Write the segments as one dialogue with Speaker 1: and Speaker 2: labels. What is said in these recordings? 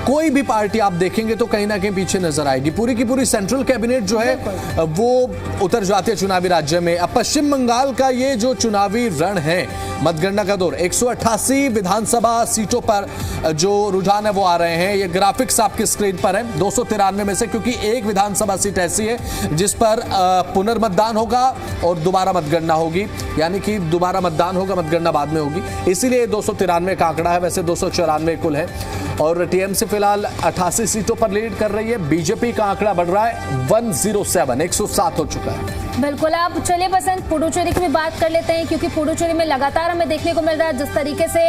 Speaker 1: कोई भी पार्टी आप देखेंगे तो कहीं ना कहीं पीछे नजर आएगी। पूरी की पूरी सेंट्रल कैबिनेट जो है वो उतर जाती है चुनावी राज्य में। अब पश्चिम बंगाल का ये जो चुनावी रण है, मतगणना का दौर, 188 विधानसभा सीटों पर जो रुझान है वो आ रहे हैं। ये ग्राफिक्स आपकी स्क्रीन पर है। 293 में से, क्योंकि एक विधानसभा सीट ऐसी है जिस पर पुनर्मतदान होगा और दोबारा मतगणना होगी, यानी कि दोबारा मतदान होगा, मतगणना बाद में होगी, इसीलिए 293 का आंकड़ा है। वैसे 294 कुल है और टीएमसी फिलहाल 88 सीटों पर लीड कर रही है। बीजेपी का आंकड़ा बढ़ रहा है 107, 107 हो चुका है।
Speaker 2: बिल्कुल। आप चलिए बसंत, पुडुचेरी की भी बात कर लेते हैं, क्योंकि पुडुचेरी में लगातार हमें देखने को मिल रहा है जिस तरीके से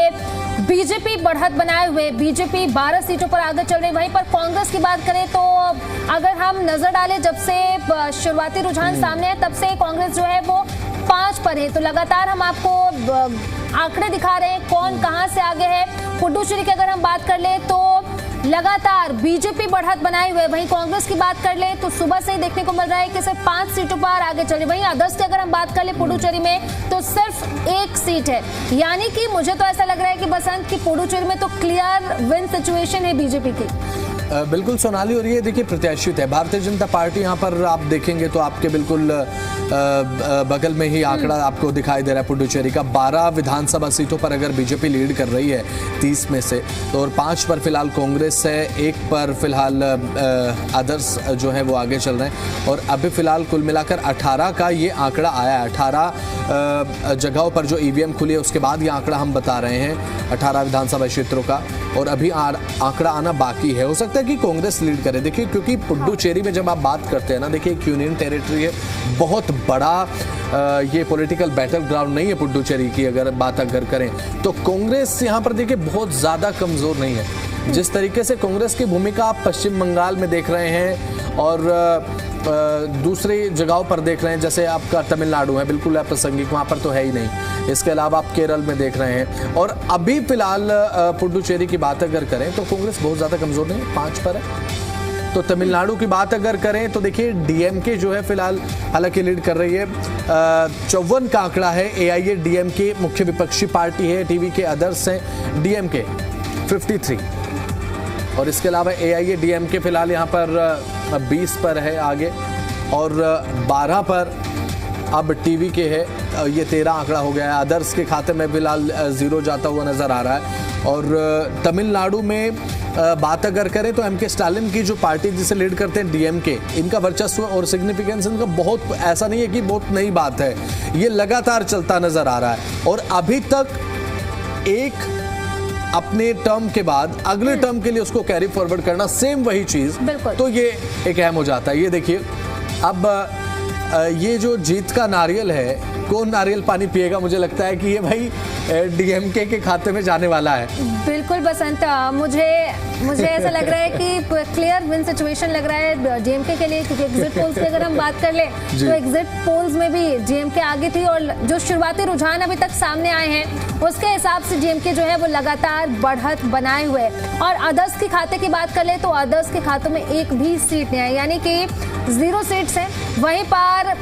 Speaker 2: बीजेपी बढ़त बनाए हुए, बीजेपी 12 सीटों पर आगे चल रही। वहीं पर कांग्रेस की बात करें तो अगर हम नजर डालें, जब से शुरुआती रुझान सामने है तब से कांग्रेस जो है वो 5 पर है। तो लगातार हम आपको आंकड़े दिखा रहे हैं कौन कहां से आगे है। पुडुचेरी की अगर हम बात कर ले तो लगातार बीजेपी बढ़त बनाए हुए। वहीं कांग्रेस की बात कर ले तो सुबह से ही देखने को मिल रहा है कि सिर्फ 5 सीटों पर आगे चले। वहीं अदर्स की अगर हम बात कर ले पुडुचेरी में तो सिर्फ 1 सीट है। यानी कि मुझे तो ऐसा लग रहा है कि बसंत की पुडुचेरी में तो क्लियर विन सिचुएशन है बीजेपी की।
Speaker 1: बिल्कुल सोनाली, और ये देखिए प्रत्याशित है। भारतीय जनता पार्टी यहाँ पर आप देखेंगे तो आपके बिल्कुल बगल में ही आंकड़ा आपको दिखाई दे रहा है पुडुचेरी का। 12 विधानसभा सीटों पर अगर बीजेपी लीड कर रही है 30 में से, तो और 5 पर फिलहाल कांग्रेस है, 1 पर फिलहाल अदर्स जो है वो आगे चल रहे हैं। और अभी फिलहाल कुल मिलाकर 18 का ये आंकड़ा आया है। 18 जगहों पर जो ईवीएम खुली है उसके बाद ये आंकड़ा हम बता रहे हैं 18 विधानसभा क्षेत्रों का, और अभी आंकड़ा आना बाकी है। हो सकता है कि कांग्रेस लीड करे। देखिए, क्योंकि पुडुचेरी में जब आप बात करते हैं ना, देखिए एक यूनियन टेरिटरी है, बहुत बड़ा ये पॉलिटिकल बैटल ग्राउंड नहीं है पुडुचेरी की। अगर बात करें तो कांग्रेस यहाँ पर देखिए बहुत ज्यादा कमजोर नहीं है। जिस तरीके से कांग्रेस की भूमिका आप पश्चिम बंगाल में देख रहे हैं और दूसरी जगहों पर देख रहे हैं, जैसे आपका तमिलनाडु है, बिल्कुल अप्रासंगिक, वहाँ पर तो है ही नहीं। इसके अलावा आप केरल में देख रहे हैं, और अभी फिलहाल पुडुचेरी की बात अगर करें तो कांग्रेस बहुत ज़्यादा कमज़ोर नहीं है, 5 पर है। तो तमिलनाडु की बात अगर करें तो देखिए डीएमके जो है फिलहाल हालांकि लीड कर रही है। 54 का आंकड़ा है। एआईएडीएमके मुख्य विपक्षी पार्टी है, टीवी के अदर्स हैं, डीएमके 53, और इसके अलावा एआईएडीएमके फिलहाल यहाँ पर 20 पर है आगे, और 12 पर अब टीवी के है, ये 13 आंकड़ा हो गया है। अदर्स के खाते में फिलहाल 0 जाता हुआ नजर आ रहा है। और तमिलनाडु में बात अगर करें तो एमके स्टालिन की जो पार्टी जिसे लीड करते हैं डीएमके, इनका वर्चस्व और सिग्निफिकेंस इनका बहुत, ऐसा नहीं है कि बहुत नई बात है, ये लगातार चलता नजर आ रहा है। और अभी तक एक अपने टर्म के बाद अगले टर्म के लिए उसको कैरी फॉरवर्ड करना, सेम वही चीज, तो ये एक अहम हो जाता है। ये देखिए अब ये जो जीत का नारियल है, कौन नारियल पानी पिएगा, मुझे लगता है कि ये भाई डीएमके के खाते में जाने वाला है।
Speaker 2: बिल्कुल बसंत, मुझे ऐसा लग रहा है कि क्लियर विन सिचुएशन लग रहा है डीएमके के लिए, क्योंकि एग्जिट पोल्स की अगर हम बात कर ले तो एग्जिट पोल्स में भी डीएमके आगे थी, और जो शुरुआती रुझान अभी तक सामने आए हैं उसके हिसाब से डीएमके जो है वो लगातार बढ़त बनाए हुए है। और अदर्स के खाते की बात कर ले तो अदर्स के खातों में 1 भी सीट नहीं है, यानी कि 0 सीट्स हैं। वहीं पर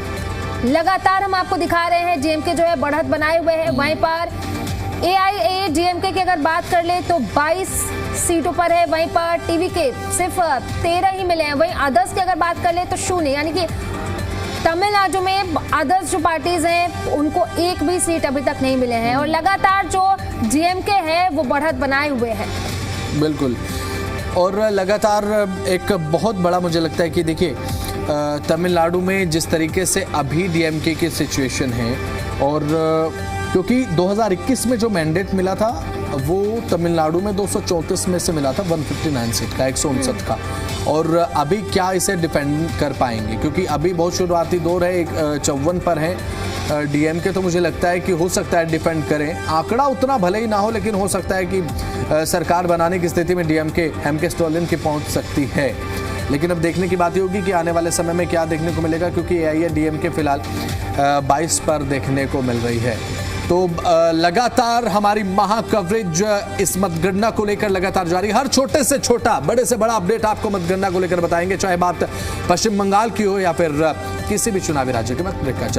Speaker 2: लगातार हम आपको दिखा रहे हैं डीएमके जो है बढ़त बनाए हुए हैं। वहीं पर एआईएडीएमके की अगर बात कर ले तो 22 सीटों पर है। वहीं पर टीवी के सिर्फ 13 ही मिले हैं। वहीं अदर्स की अगर बात कर ले तो 0, यानी कि तमिलनाडु में अदर्स जो पार्टीज हैं उनको 1 भी सीट अभी तक नहीं मिले हैं, और लगातार जो डीएमके है वो बढ़त बनाए हुए है।
Speaker 1: बिल्कुल, और लगातार एक बहुत बड़ा मुझे लगता है कि देखिए तमिलनाडु में जिस तरीके से अभी डीएमके की सिचुएशन है, और क्योंकि 2021 में जो मैंडेट मिला था वो तमिलनाडु में 234 में से मिला था 159 सीट का, 159 का, और अभी क्या इसे डिफेंड कर पाएंगे, क्योंकि अभी बहुत शुरुआती दौर है, 54 पर है डीएमके। तो मुझे लगता है कि हो सकता है डिफेंड करें, आंकड़ा उतना भले ही ना हो, लेकिन हो सकता है कि सरकार बनाने की स्थिति में डीएमके एमके स्टालिन की पहुंच सकती है। लेकिन अब देखने की बात ये होगी कि आने वाले समय में क्या देखने को मिलेगा, क्योंकि एआईएडीएमके फिलहाल 22 पर देखने को मिल रही है। तो लगातार हमारी महा कवरेज इस मतगणना को लेकर लगातार जारी। हर छोटे से छोटा, बड़े से बड़ा अपडेट आपको मतगणना को लेकर बताएंगे, चाहे बात पश्चिम बंगाल की हो या फिर किसी भी चुनावी राज्य के। वक्त ब्रेक का चल